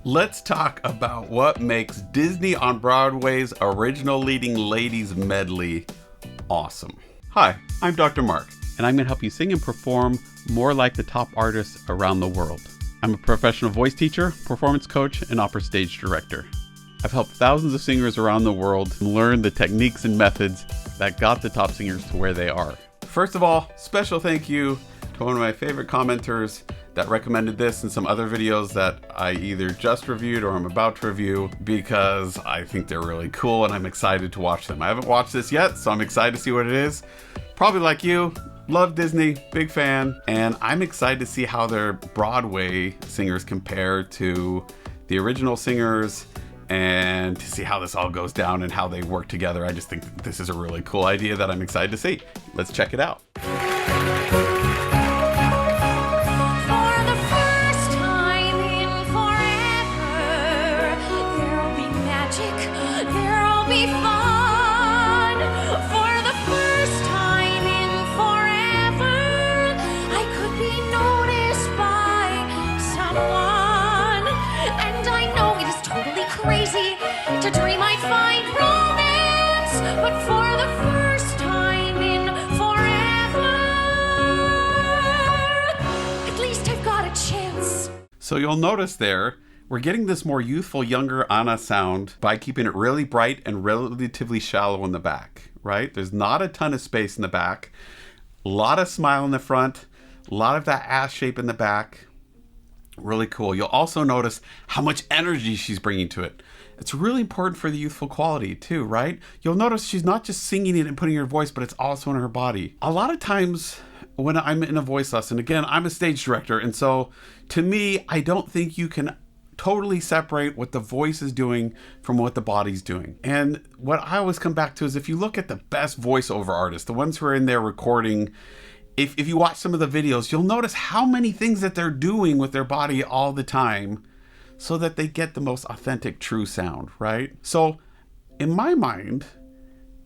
Let's talk about what makes Disney on Broadway's original Leading Ladies medley awesome. Hi, I'm Dr. Mark, and I'm going to help you sing and perform more like the top artists around the world. I'm a professional voice teacher, performance coach, and opera stage director. I've helped thousands of singers around the world learn the techniques and methods that got the top singers to where they are. First of all, special thank you to one of my favorite commenters that recommended this and some other videos that I either just reviewed or I'm about to review because I think they're really cool and I'm excited to watch them. I haven't watched this yet, so I'm excited to see what it is. Probably like you, love Disney, big fan, and I'm excited to see how their Broadway singers compare to the original singers and to see how this all goes down and how they work together. I just think this is a really cool idea that I'm excited to see. Let's check it out. To dream I'd find romance, but for the first time in forever, at least I've got a chance. So you'll notice there, we're getting this more youthful, younger Anna sound by keeping it really bright and relatively shallow in the back, right? There's not a ton of space in the back, a lot of smile in the front, a lot of that ass shape in the back. Really cool. You'll also notice how much energy she's bringing to it. It's really important for the youthful quality too, right? You'll notice she's not just singing it and putting her voice, but it's also in her body. A lot of times when I'm in a voice lesson, again, I'm a stage director, and so to me, I don't think you can totally separate what the voice is doing from what the body's doing. And what I always come back to is if you look at the best voiceover artists, the ones who are in there recording, if you watch some of the videos, you'll notice how many things that they're doing with their body all the time so that they get the most authentic, true sound, right? So in my mind,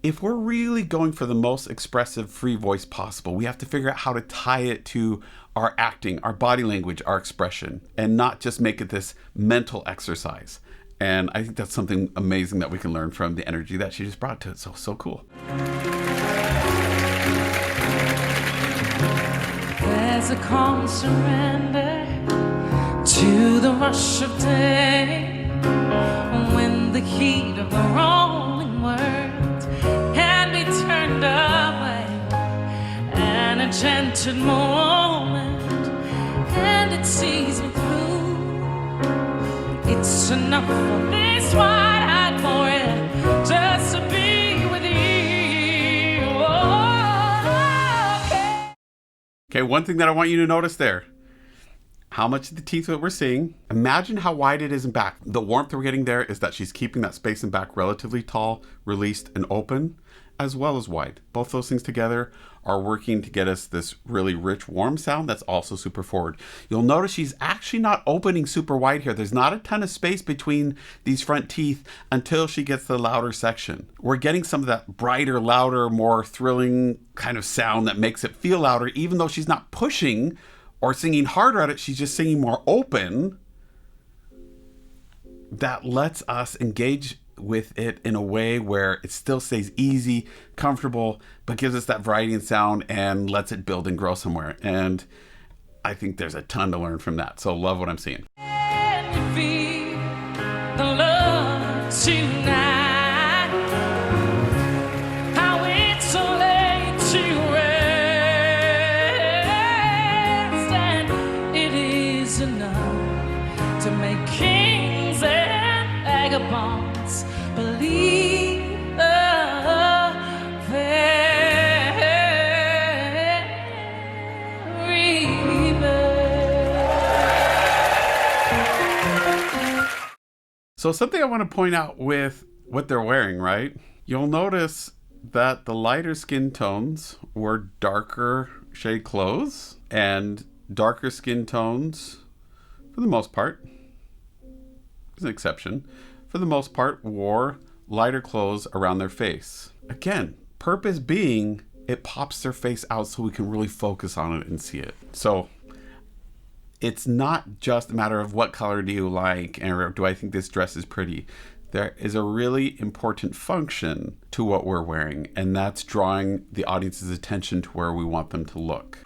if we're really going for the most expressive free voice possible, we have to figure out how to tie it to our acting, our body language, our expression, and not just make it this mental exercise. And I think that's something amazing that we can learn from the energy that she just brought to it. So cool. There's a calm surrender to the rush of day, when the heat of the rolling world can be turned away, and a gentle moment, and it sees me through. It's enough for this wide-eyed forehead just to be with you. Okay, one thing that I want you to notice there, how much of the teeth that we're seeing. Imagine how wide it is in back. The warmth we're getting there is that she's keeping that space in back relatively tall, released, and open, as well as wide. Both those things together are working to get us this really rich, warm sound that's also super forward. You'll notice she's actually not opening super wide here. There's not a ton of space between these front teeth until she gets the louder section. We're getting some of that brighter, louder, more thrilling kind of sound that makes it feel louder, even though she's not pushing or singing harder at it, she's just singing more open. That lets us engage with it in a way where it still stays easy, comfortable, but gives us that variety in sound and lets it build and grow somewhere. And I think there's a ton to learn from that. So love what I'm seeing. Can you feel the love tonight? How it's so late to rest, and it is enough to make kings and vagabonds believe the very best. So something I want to point out with what they're wearing, right? You'll notice that the lighter skin tones were darker shade clothes, and darker skin tones, for the most part, there's an exception, for the most part wore lighter clothes around their face. Again, purpose being it pops their face out so we can really focus on it and see it. So it's not just a matter of what color do you like or do I think this dress is pretty. There is a really important function to what we're wearing, and that's drawing the audience's attention to where we want them to look.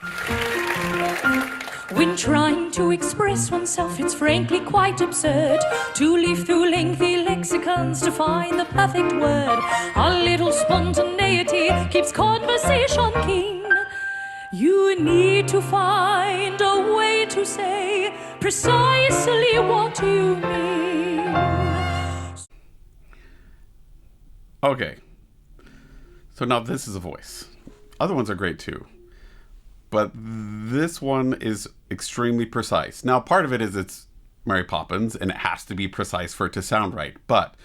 When trying to express oneself, it's frankly quite absurd to leaf through lengthy lexicons to find the perfect word. A little spontaneity keeps conversation keen. You need to find a way to say precisely what you mean. Okay, so now this is a voice. Other ones are great too, but this one is extremely precise. Now, part of it is it's Mary Poppins, and it has to be precise for it to sound right. But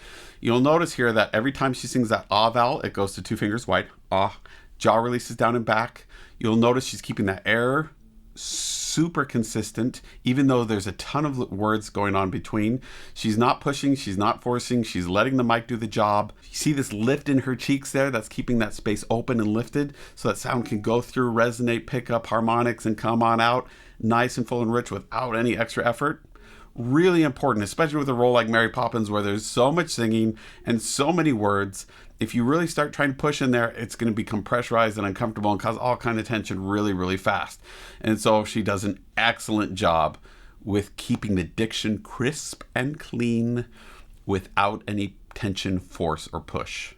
you'll notice here that every time she sings that ah vowel, it goes to 2 fingers wide. Ah, jaw releases down and back. You'll notice she's keeping that air super consistent, even though there's a ton of words going on between. She's not pushing, she's not forcing, she's letting the mic do the job. You see this lift in her cheeks there? That's keeping that space open and lifted so that sound can go through, resonate, pick up harmonics, and come on out nice and full and rich without any extra effort. Really important, especially with a role like Mary Poppins where there's so much singing and so many words. If you really start trying to push in there, it's going to become pressurized and uncomfortable and cause all kind of tension really, really fast. And so she does an excellent job with keeping the diction crisp and clean without any tension, force, or push.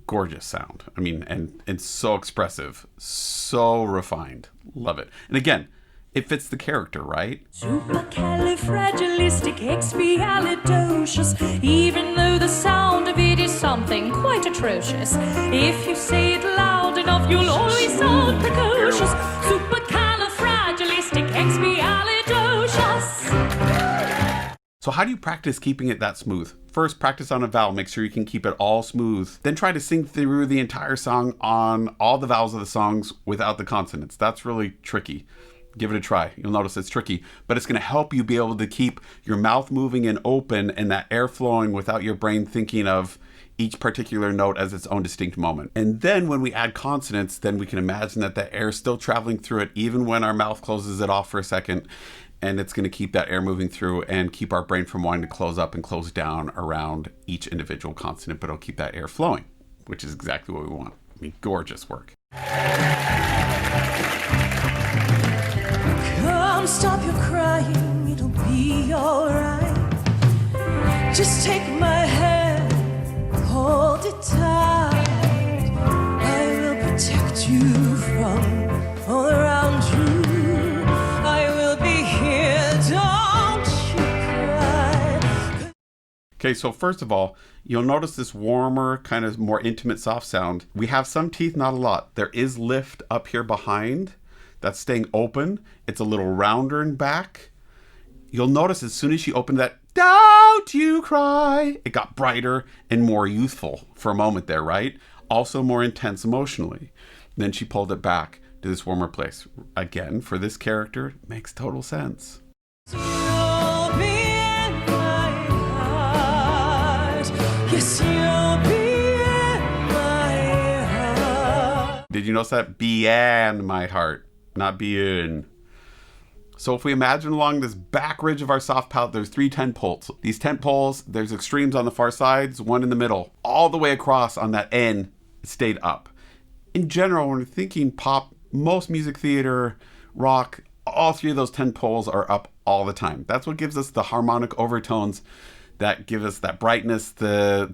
Gorgeous sound. I mean, and so expressive, so refined. Love it. And again, it fits the character, right? Supercalifragilisticexpialidocious, even though the sound of it is something quite atrocious. If you say it loud enough, you'll always sound precocious. Supercalifragilisticexpialidocious. So how do you practice keeping it that smooth? First, practice on a vowel. Make sure you can keep it all smooth. Then try to sing through the entire song on all the vowels of the songs without the consonants. That's really tricky. Give it a try. You'll notice it's tricky, but it's going to help you be able to keep your mouth moving and open and that air flowing without your brain thinking of each particular note as its own distinct moment. And then when we add consonants, then we can imagine that the air is still traveling through it even when our mouth closes it off for a second. And it's going to keep that air moving through and keep our brain from wanting to close up and close down around each individual consonant, but it'll keep that air flowing, which is exactly what we want. I mean, gorgeous work. Come, stop your crying, it'll be alright. Just take my hand, hold it tight. I will protect you from all around you. I will be here, don't you cry. Okay, so first of all, you'll notice this warmer, kind of more intimate, soft sound. We have some teeth, not a lot. There is lift up here behind. That's staying open. It's a little rounder in back. You'll notice as soon as she opened that, don't you cry, it got brighter and more youthful for a moment there, right? Also more intense emotionally. Then she pulled it back to this warmer place. Again, for this character, it makes total sense. You'll be in my heart. Yes, you'll be in my heart. Did you notice that? Be in my heart, not be in. So if we imagine along this back ridge of our soft palate, there's 3 tent poles. These tent poles, there's extremes on the far sides, one in the middle. All the way across on that N, it stayed up. In general, when we're thinking pop, most music theater, rock, all 3 of those tent poles are up all the time. That's what gives us the harmonic overtones that give us that brightness, the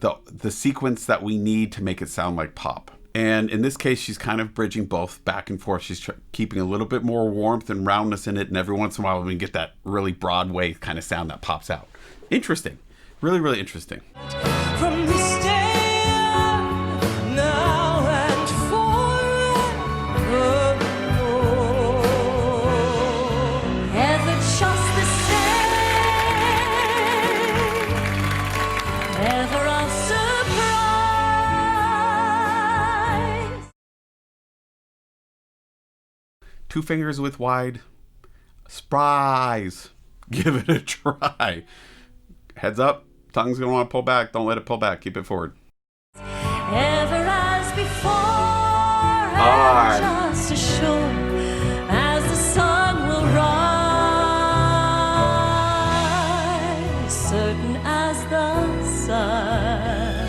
sequence that we need to make it sound like pop. And in this case, she's kind of bridging both back and forth. She's keeping a little bit more warmth and roundness in it. And every once in a while, we get that really Broadway kind of sound that pops out. Interesting. Really, really interesting. From this day on, now and forevermore, ever just the same, ever a surprise. 2 fingers width wide. Surprise. Give it a try. Heads up. Tongue's going to want to pull back. Don't let it pull back. Keep it forward. Ever as before, All right. and just as sure as the sun will rise. hidden as the sun.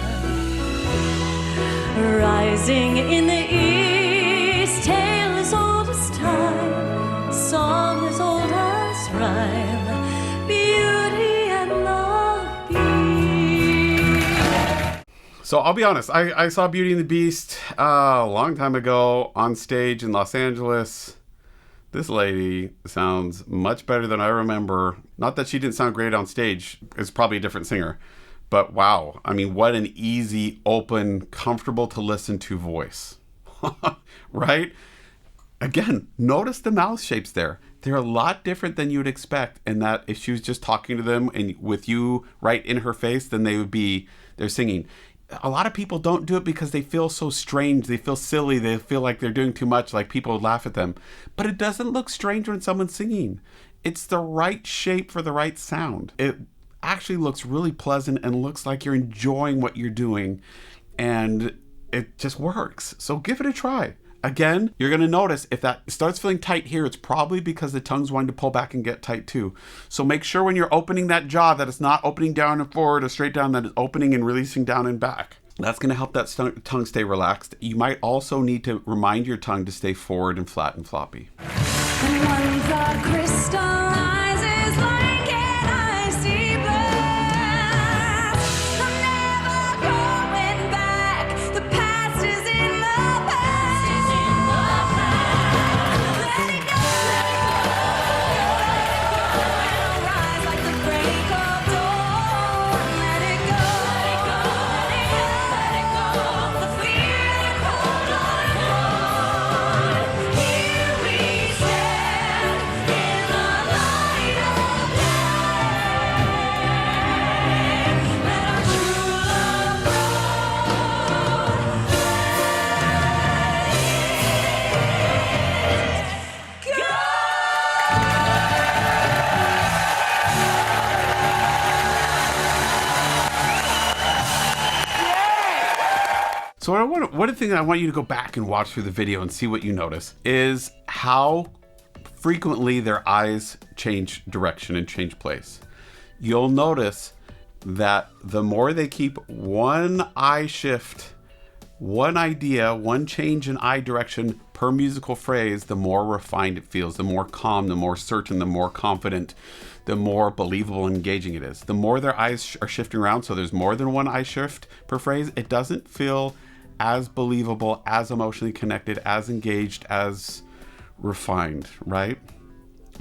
Rising in the east, tale as old as time, song as old as rhyme, Beauty and the Beast. So I'll be honest, I saw Beauty and the Beast a long time ago on stage in Los Angeles. This lady sounds much better than I remember. Not that she didn't sound great on stage. It's probably a different singer. But wow, I mean, what an easy, open, comfortable to listen to voice. Right? Again, notice the mouth shapes there. They're a lot different than you would expect, in that if she was just talking to them and with you right in her face, then they're singing. A lot of people don't do it because they feel so strange. They feel silly. They feel like they're doing too much, like people would laugh at them. But it doesn't look strange when someone's singing. It's the right shape for the right sound. It actually looks really pleasant and looks like you're enjoying what you're doing. And it just works. So give it a try. Again, you're going to notice if that starts feeling tight here, it's probably because the tongue's wanting to pull back and get tight too. So make sure when you're opening that jaw that it's not opening down and forward or straight down, that it's opening and releasing down and back. That's going to help that tongue stay relaxed. You might also need to remind your tongue to stay forward and flat and floppy. One thought crystallizes like an icy blast. I'm never going back. The past is in the past. Let it go. Let it go. Rise like the break of dawn. Let it go. Let it go. The fear that hold on. Here we stand in the light of day. Let our true love So one thing that I want you to go back and watch through the video and see what you notice is how frequently their eyes change direction and change place. You'll notice that the more they keep one eye shift, one idea, one change in eye direction per musical phrase, the more refined it feels, the more calm, the more certain, the more confident, the more believable and engaging it is. The more their eyes are shifting around, so there's more than one eye shift per phrase, it doesn't feel as believable, as emotionally connected, as engaged, as refined, right?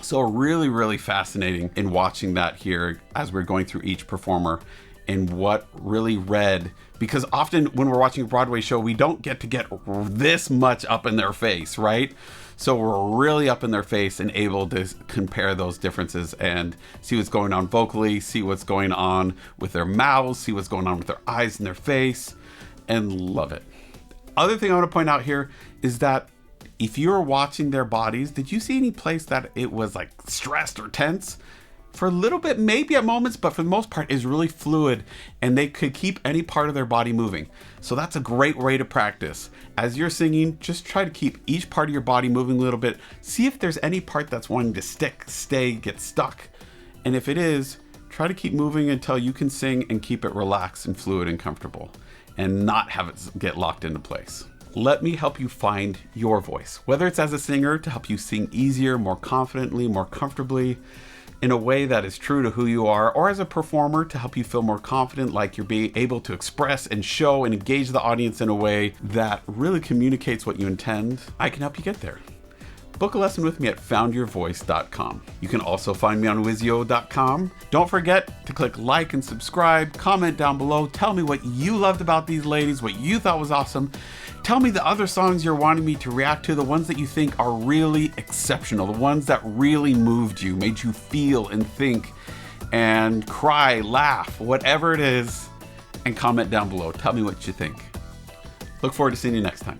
So really, really fascinating in watching that here as we're going through each performer and what really read, because often when we're watching a Broadway show, we don't get to get this much up in their face, right? So we're really up in their face and able to compare those differences and see what's going on vocally, see what's going on with their mouths, see what's going on with their eyes and their face, and love it. Other thing I want to point out here is that if you were watching their bodies, did you see any place that it was like stressed or tense? For a little bit, maybe at moments, but for the most part, is really fluid and they could keep any part of their body moving. So that's a great way to practice. As you're singing, just try to keep each part of your body moving a little bit. See if there's any part that's wanting to stay, get stuck. And if it is, try to keep moving until you can sing and keep it relaxed and fluid and comfortable and not have it get locked into place. Let me help you find your voice, whether it's as a singer to help you sing easier, more confidently, more comfortably, in a way that is true to who you are, or as a performer to help you feel more confident, like you're being able to express and show and engage the audience in a way that really communicates what you intend. I can help you get there. Book a lesson with me at foundyourvoice.com. You can also find me on wizio.com. Don't forget to click like and subscribe, comment down below, tell me what you loved about these ladies, what you thought was awesome. Tell me the other songs you're wanting me to react to, the ones that you think are really exceptional, the ones that really moved you, made you feel and think and cry, laugh, whatever it is, and comment down below. Tell me what you think. Look forward to seeing you next time.